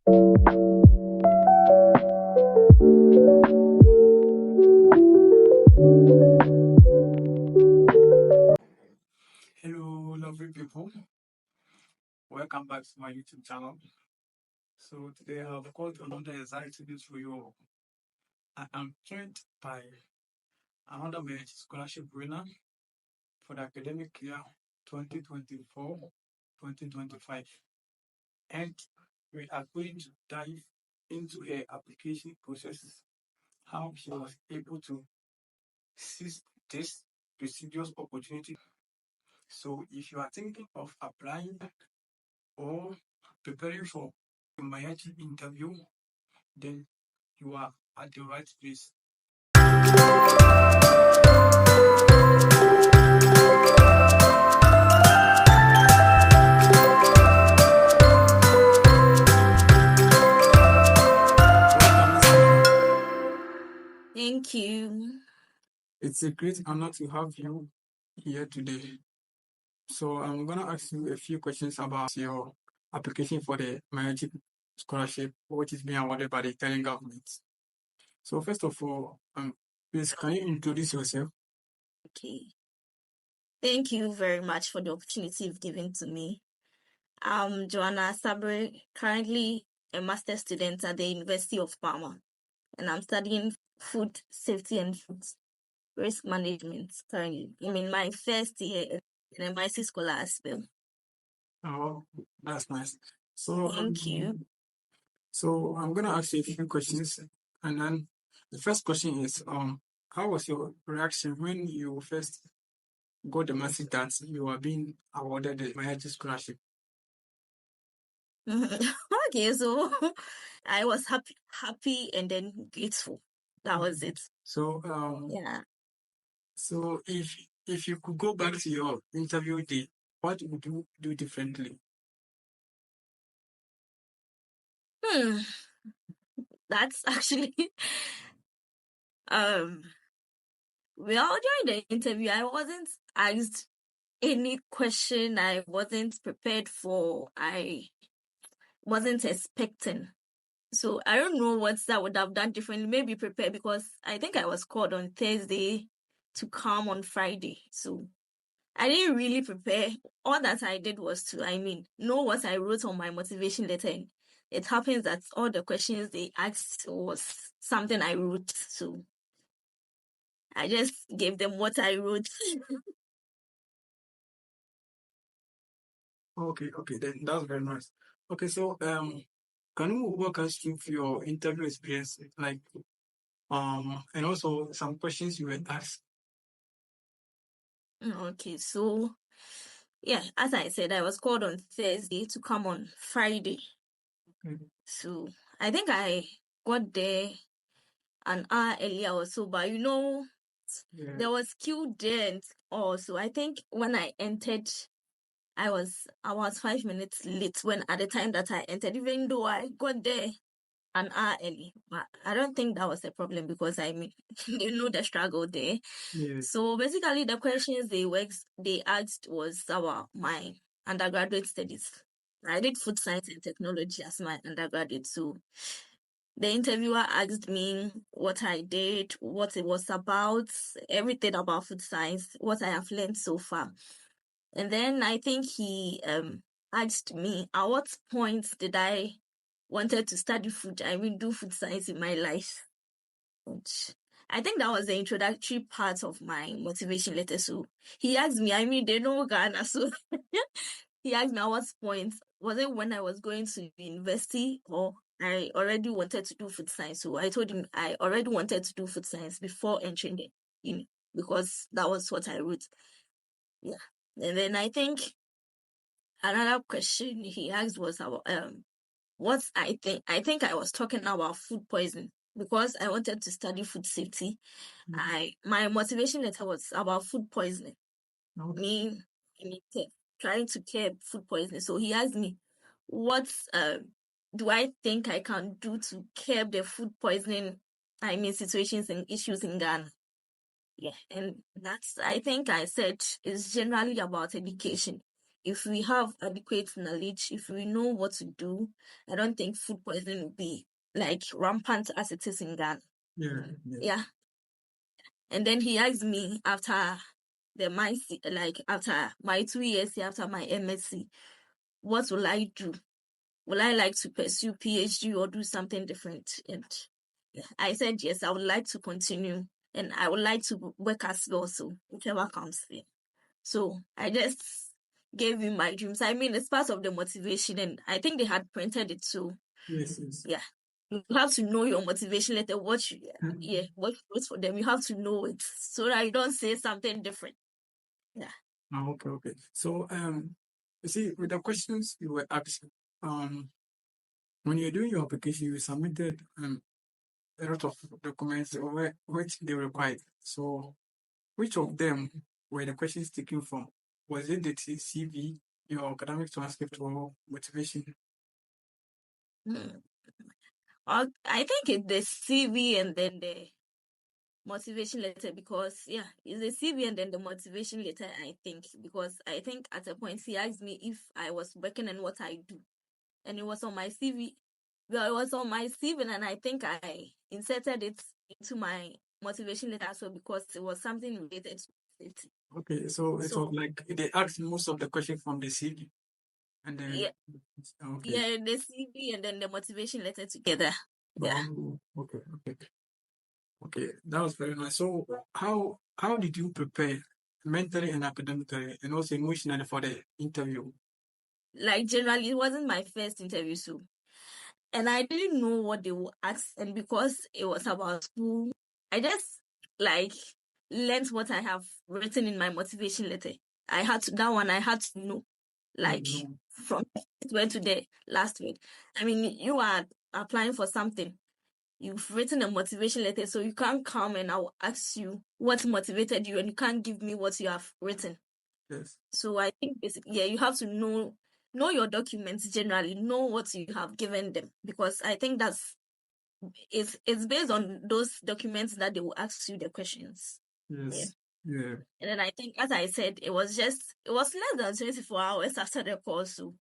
Hello, lovely people. Welcome back to my YouTube channel. So today I have got another exciting news for you. I am joined by another MAECI scholarship winner for the academic year 2024-2025. And we are going to dive into her application process, how she was able to seize this prestigious opportunity. So if you are thinking of applying or preparing for a MAECI interview, then you are at the right place. Welcome, Miss Amina. Thank you. It's a great honor to have you here today. So I'm gonna ask you a few questions about your application for the MAECI scholarship, which is being awarded by the Italian government. So first of all, please can you introduce yourself? Okay. Thank you very much for the opportunity you've given to me. I'm Joanna Sabre, currently a master's student at the University of Parma, and I'm studying food safety and food risk management currently. I'm in my first year in MAECI scholar as well. Oh, that's nice. So Thank you. So I'm gonna ask you a few questions, and then the first question is, how was your reaction when you first got the message that you are being awarded the MAECI scholarship? Okay, so I was happy and then grateful. That was it. So, Yeah. so if you could go back to your interview day, what would you do differently? Hmm. That's actually um well, during the interview, I wasn't asked any question I wasn't prepared for. I wasn't expecting. So I don't know what I would have done differently. Maybe prepare, because I think I was called on Thursday to come on Friday. So I didn't really prepare. All that I did was to, know what I wrote on my motivation letter. It happens that all the questions they asked was something I wrote. So I just gave them what I wrote. Okay, then that's very nice. Okay, so can you walk us through your interview experience, like and also some questions you were asked? Okay, so yeah, as I said, I was called on Thursday to come on Friday. Okay. So I think I got there an hour earlier or so, but Yeah. there was queue there and also. I think when I entered, I was 5 minutes late when at the time that I entered, even though I got there an hour early. But I don't think that was a problem because they know the struggle there. Yes. So basically, the questions they asked was about my undergraduate studies. I did food science and technology as my undergraduate. So the interviewer asked me what I did, what it was about, everything about food science, what I have learned so far. And then I think he asked me at what point did I wanted to study food, do food science in my life. Which I think that was the introductory part of my motivation letter. So he asked me, they know Ghana, so he asked me at what point, was it when I was going to university or I already wanted to do food science? So I told him I already wanted to do food science before entering the uni, because that was what I wrote. Yeah. And then I think another question he asked was about what I think. I think I was talking about food poisoning because I wanted to study food safety. My motivation letter was about food poisoning. Okay. Me, trying to curb food poisoning. So he asked me, what do I think I can do to curb the food poisoning? Situations and issues in Ghana. Yeah, and I think I said, it's generally about education. if we have adequate knowledge, if we know what to do, I don't think food poisoning will be like rampant as it is in Ghana. Yeah. And then he asked me after after my 2 years here, after my MSc, what will I do? Will I like to pursue PhD or do something different? And I said yes, I would like to continue, and I would like to work as well, so whichever comes in. So I just gave him my dreams. I mean, it's part of the motivation, and I think they had printed it too. Yes. Yeah. You have to know your motivation letter, what for them. You have to know it so that you don't say something different. Yeah. Oh, okay. So you see, with the questions you were asked, when you're doing your application, you submitted a lot of documents which they required. So which of them were the questions taken from? Was it the CV, your academic transcript, or motivation? I think it's the CV and then the motivation letter, because it's the CV and then the motivation letter, I think, because I think at a point he asked me if I was working and what I do, and it was on my CV. Well, it was on my CV, and I think I inserted it into my motivation letter as well, because it was something related to safety. Okay, so it was like they asked most of the questions from the CV, and then the CV and then the motivation letter together. Okay, that was very nice. So how did you prepare mentally and academically and also emotionally for the interview? Like, generally, it wasn't my first interview, so, and I didn't know what they would ask, and because it was about school, I just like learned what I have written in my motivation letter. I had to know, like, from this word to the last word. I mean, you are applying for something. You've written a motivation letter, so you can't come and I'll ask you what motivated you, and you can't give me what you have written. Yes. So I think basically, you have to know your documents generally, know what you have given them, because I think it's based on those documents that they will ask you the questions. Yes. Yeah. And then I think, as I said, it was less than 24 hours after the course, so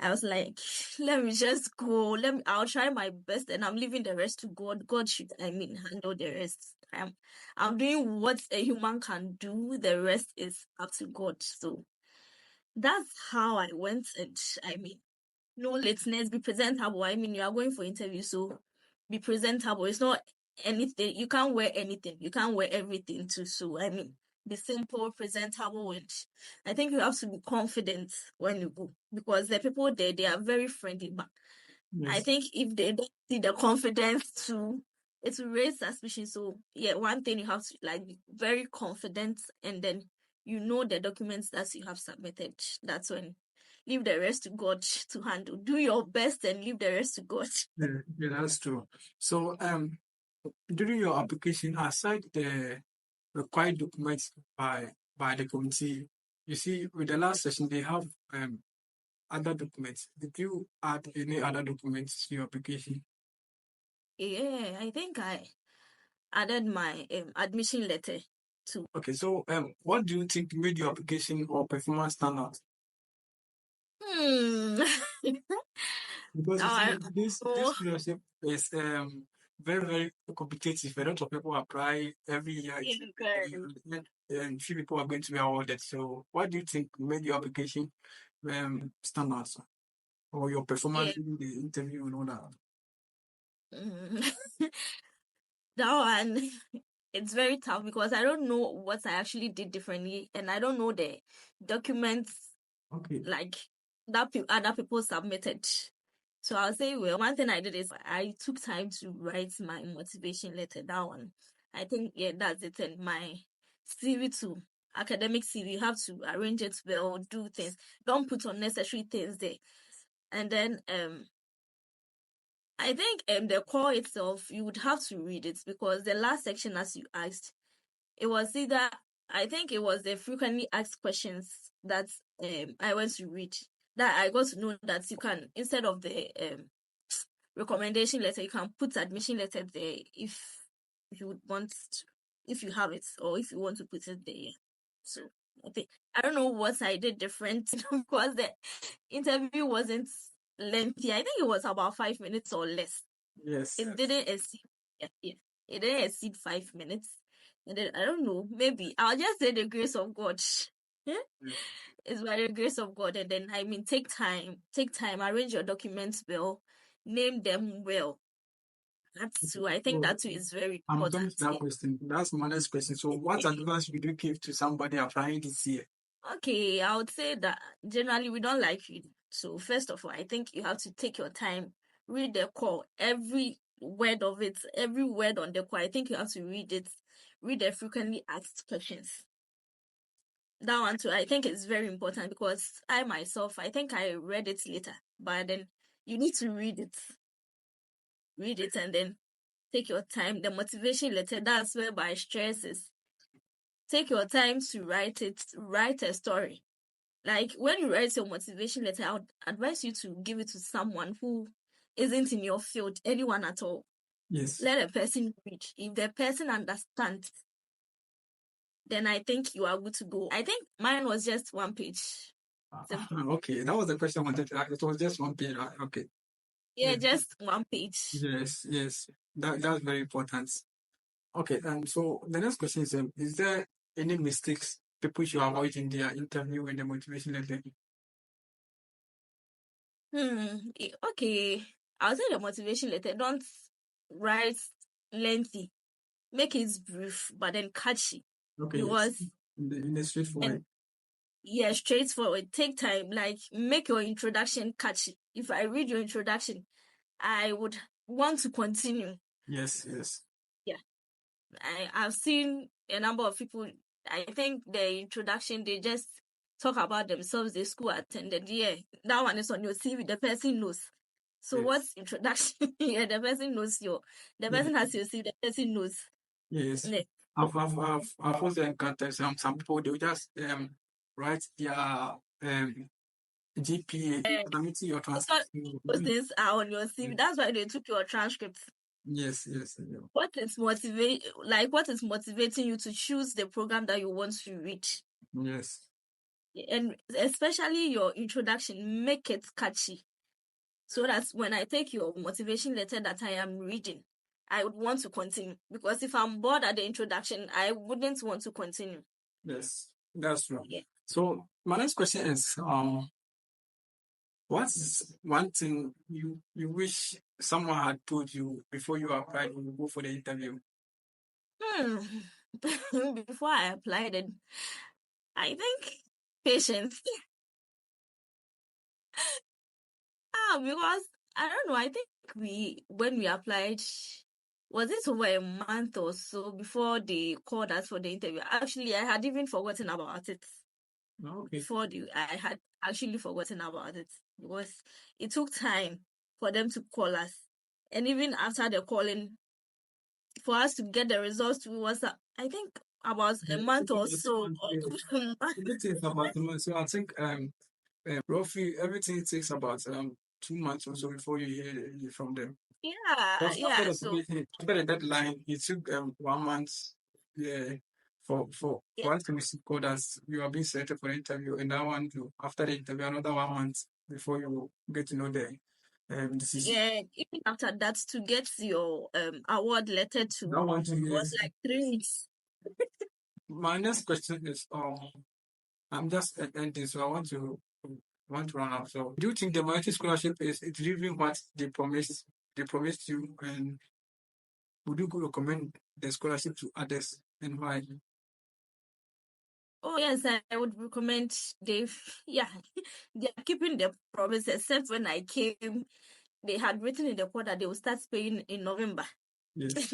I was like, let me just go. I'll try my best, and I'm leaving the rest to God. God should, handle the rest. I'm doing what a human can do. The rest is up to God. So that's how I went. And no lateness, be presentable. You are going for interview, so be presentable. It's not anything. You can't wear anything. You can't wear everything too. So be simple, presentable, and I think you have to be confident when you go, because the people there, they are very friendly. But I think if they don't see the confidence too, it will raise suspicion. So one thing, you have to be very confident, and then the documents that you have submitted. That's when leave the rest to God to handle. Do your best and leave the rest to God. Yeah, that's true. So during your application, aside the required documents by the committee, you see, with the last session, they have other documents. Did you add any other documents to your application? Yeah, I think I added my admission letter too. Okay, so what do you think made your application or performance stand out? Because this fellowship is very, very competitive. A lot of people apply every year, and few people are going to be awarded. So what do you think made your application stand out, or your performance in the interview and all that? That one, it's very tough, because I don't know what I actually did differently, and I don't know the documents like that other people submitted. So I'll say, well, one thing I did is I took time to write my motivation letter. That one, I think, that's it. And my CV too, academic CV, you have to arrange it well, do things. Don't put unnecessary things there. And then I think the core itself, you would have to read it, because the last section, as you asked, it was I think it was the frequently asked questions that I went to read, that I got to know that you can, instead of the recommendation letter, you can put admission letter there if you want to, if you have it, or if you want to put it there. So I don't know what I did different because the interview wasn't lengthy. I think it was about 5 minutes or less. Yes. It didn't exceed. Yeah. It didn't exceed 5 minutes. And then I don't know. Maybe I'll just say the grace of God. It's by the grace of God. And then take time. Arrange your documents well. Name them well. That's too. I think So that too is very I'm important. coming to that question. That's my next question. So what advice would you give to somebody applying this year? Okay, I would say that generally we don't like reading. So first of all, I think you have to take your time, read the core, every word of it, every word on the core. I think you have to read it, read the frequently asked questions. That one too, I think it's very important because I myself, I think I read it later, but then you need to read it and then take your time. The motivation letter, that's where by stress is. Take your time to write it, write a story. Like when you write your motivation letter, I would advise you to give it to someone who isn't in your field, anyone at all. Yes. Let a person read. If the person understands, then I think you are good to go. I think mine was just 1 page. Simple. Okay, that was the question I wanted to ask. It was just 1 page. Okay. Yeah, just 1 page. Yes. That's very important. Okay, so the next question is there any mistakes people should avoid in their interview and the motivation letter? Okay. I'll say the motivation letter. Don't write lengthy. Make it brief, but then catchy. Okay, Because in the straightforward. yeah, straightforward. Take time. Like make your introduction catchy. If I read your introduction, I would want to continue. Yes. Yeah. I've seen a number of people, I think the introduction, they just talk about themselves, the school attended. Yeah, that one is on your CV, the person knows. So Yes. what's introduction? Yeah, the person knows the person has your CV, the person knows. Yes. Yeah. I've also encountered some people they will just write their GPA, submitting your It's not transcript. those things are on your CV. That's why they took your transcripts. Yes. What is motivating you to choose the program that you want to read? Yes. And especially your introduction, make it catchy. So that when I take your motivation letter that I am reading, I would want to continue. Because if I'm bored at the introduction, I wouldn't want to continue. Yes, that's true. Yeah. So my next question is what's one thing you wish someone had told you before you applied when you go for the interview? Before I applied it, I think patience. Because I don't know, I think when we applied, was it over a month or so before they called us for the interview? Actually, I had even forgotten about it. Okay. I had actually forgotten about it because it took time for them to call us. And even after the calling, for us to get the results, it was, I think, about a month or so. Everything is about 2 months. So I think roughly everything takes about 2 months or so before you hear from them. Because Yeah. So, after the deadline, it took 1 month, yeah, yeah, for us to receive call as you are being selected for the interview, and that one too, after the interview, another 1 month before you get to know the decision. yeah, even after that, to get your award letter to That one too, was yes. like 3 weeks. My next question is I'm just ending, so I want to run up. So do you think the MAECI scholarship is delivering what they promised you, and would you recommend the scholarship to others, and why? Oh yes, I would recommend Dave. Yeah, they are keeping the promise. Except when I came, they had written in the code that they will start paying in November. Yes.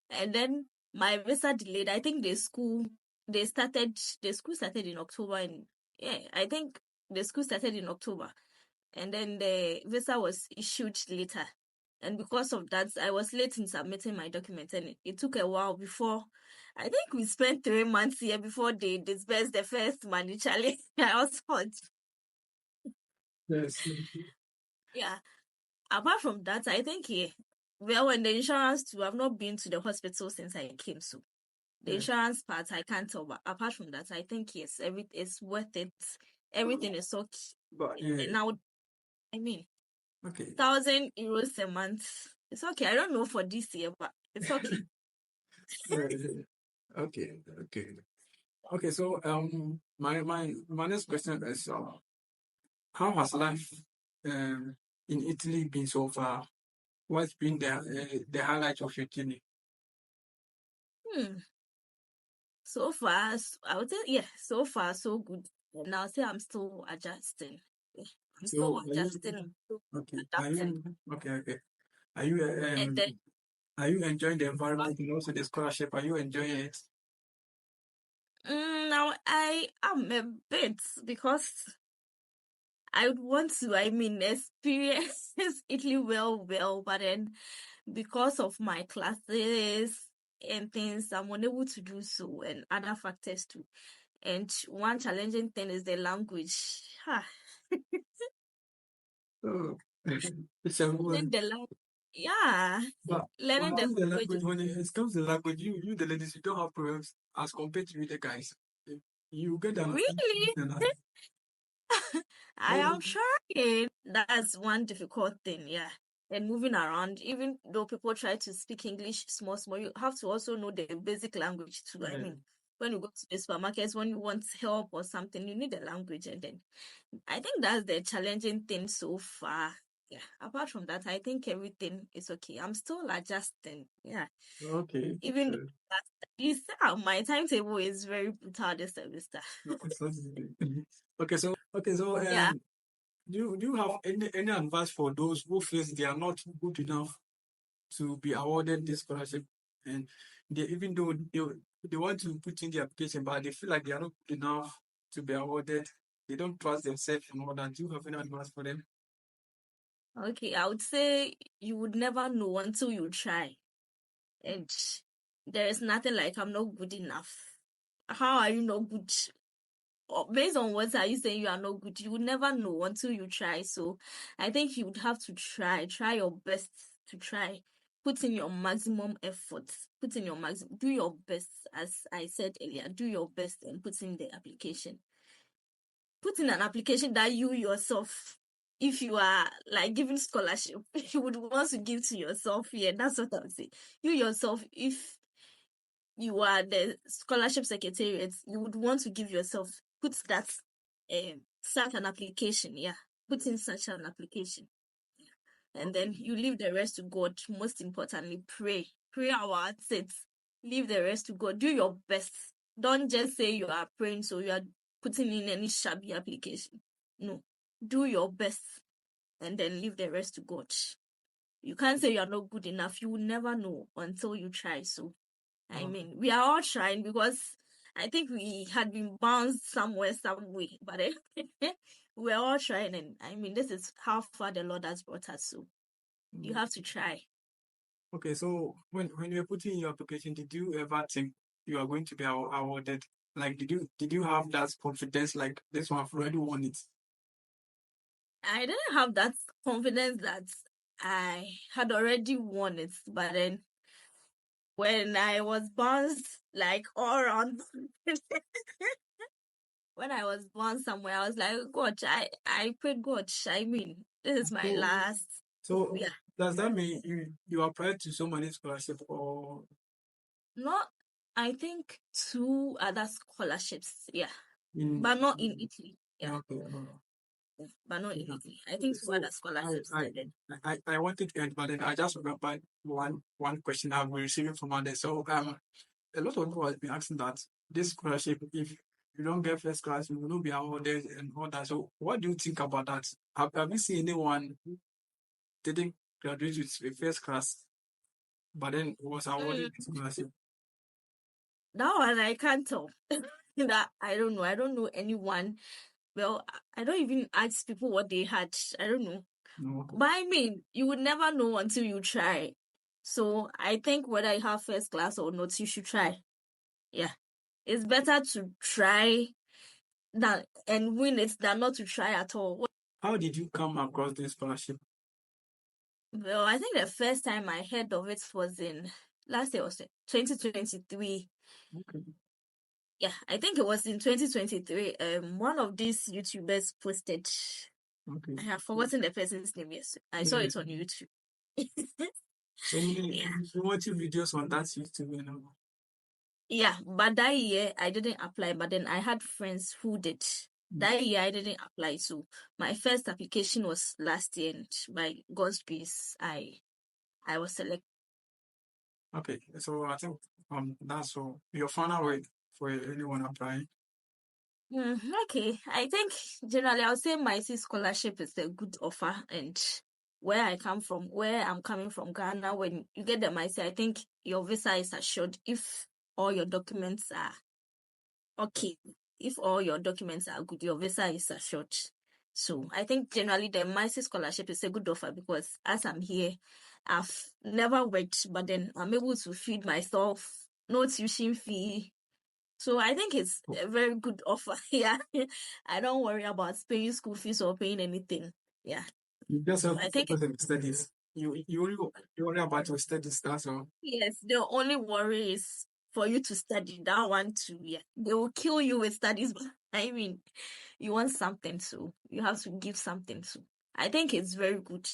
And then my visa delayed. I think the school started in October, and yeah, I think the school started in October, and then the visa was issued later. And because of that, I was late in submitting my documents, and it took a while before. I think we spent 3 months here before they disbursed the first money. Charlie, I was hot. Yes. Yeah. Apart from that, I think, yeah, well, when the insurance too, I've not been to the hospital since I came, so The insurance part, I can't tell, but apart from that, I think yes, it's worth it. Everything is okay. But Now, I mean, okay. €1,000 a month. It's okay. I don't know for this year, but it's okay. Okay. Okay. So my next question is how has life in Italy been so far? What's been the highlight of your journey? So far, I would say, yeah, so far, so good. And I'll say I'm still adjusting. Yeah, I'm still So adjusting, I'm still okay? adapting. Okay? Are you And then, are you enjoying the environment and also the scholarship? Are you enjoying it? now I am a bit because I would want to, experience Italy well, but then because of my classes and things, I'm unable to do so, and other factors too. And one challenging thing is the language. Oh, it's a Learning the language. Yeah, but learning the language. when it comes to language, you the ladies, you don't have problems as compared to the guys. You get the Really? understanding. I am trying. That's one difficult thing, yeah. And moving around, even though people try to speak English small, you have to also know the basic language too. I mean, when you go to the supermarkets, when you want help or something, you need the language. And then I think that's the challenging thing so far. Yeah. Apart from that, I think everything is okay. I'm still adjusting. Yeah. Okay. Even though my timetable is very brutal this semester. Okay, so Yeah. do you have any advice for those who feel they are not good enough to be awarded this scholarship, and they even though they want to put in the application, but they feel like they are not good enough to be awarded, they don't trust themselves and all that. Do you have any advice for them? Okay, I would say you would never know until you try. And there is nothing like I'm not good enough. How are you not good? Or based on what are you saying you are not good? You would never know until you try. So I think you would have to try your best to try. Put in your maximum effort. Put in your maximum. Do your best, as I said earlier. Do your best and put in the application. Put in an application that you yourself, if you are like giving scholarship, you would want to give to yourself. Yeah, that's what I'm saying. You yourself, if you are the scholarship secretariat, you would want to give yourself, put that, such an application. Yeah, put in such an application. And then you leave the rest to God. Most importantly, pray. Pray our it. Leave the rest to God. Do your best. Don't just say you are praying so you are putting in any shabby application. No. Do your best and then leave the rest to God. You can't say you are not good enough. You will never know until you try. So, we are all trying because I think we had been bounced somewhere, some way. But we're all trying. And this is how far the Lord has brought us. So, you have to try. Okay, so when you were putting in your application, did you ever think you are going to be awarded? Like, did you have that confidence? Like, this one I've already won it. I didn't have that confidence that I had already won it, but then when I was bounced like all around, when I was born somewhere, I was like, God, I prayed God. This is my last. So Yeah. does that mean you applied to so many scholarships, or Not, I think 2 other scholarships. Yeah. in But not in Italy. Yeah. okay? Yeah, but not in Italy. I think 2 other scholarships. I wanted to end, but then I just remembered one question I've been receiving from others. So a lot of people have been asking that this scholarship, if you don't get first class, you will not be awarded and all that. So what do you think about that? Have you seen anyone who didn't graduate with first class, but then was awarded the scholarship? That one I can't tell. That I don't know. I don't know anyone. Well, I don't even ask people what they had. I don't know. No. But you would never know until you try. So I think whether you have first class or not, you should try. Yeah. It's better to try and win it than not to try at all. How did you come across this scholarship? Well, I think the first time I heard of it was in last year, was 2023. Okay. Yeah, I think it was in 2023. One of these YouTubers posted. Okay. I have forgotten the person's name. Yes, I saw Yeah. it on YouTube. So you Yeah, watching videos on that YouTube, you know. yeah. But that year I didn't apply. But then I had friends who did. That year I didn't apply. So my first application was last year, and by God's grace, I was selected. Okay. So I think that's all. Your final word for anyone applying. Okay, I think generally I'll say MAECI scholarship is a good offer, and where I'm coming from, Ghana, when you get the MAECI, I think your visa is assured if all your documents are okay. If all your documents are good, your visa is assured. So I think generally the MAECI scholarship is a good offer because as I'm here, I've never worked, but then I'm able to feed myself, no tuition fee. So I think it's a very good offer. Yeah. I don't worry about paying school fees or paying anything. Yeah. You just So have to I think focus on the studies. You worry about your studies. That's all. yes, the only worry is for you to study that one too. Yeah. They will kill you with studies, but I mean you want something, so you have to give something. So I think it's very good.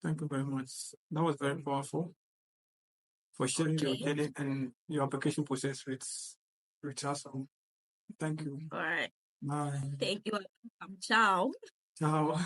Thank you very much. That was very powerful for sharing your Okay. journey and your application process with us. Thank you. All right. Bye. Thank you. Ciao. Ciao.